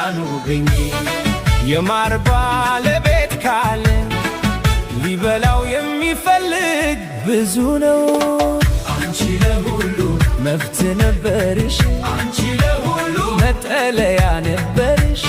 ያኑርኝ። የማር ባለቤት ካለ ሊበላው የሚፈልግ ብዙ ነው። አንቺ ለሁሉ መፍትሄ ነበርሽ፣ አንቺ ለሁሉ መጠለያ ነበርሽ።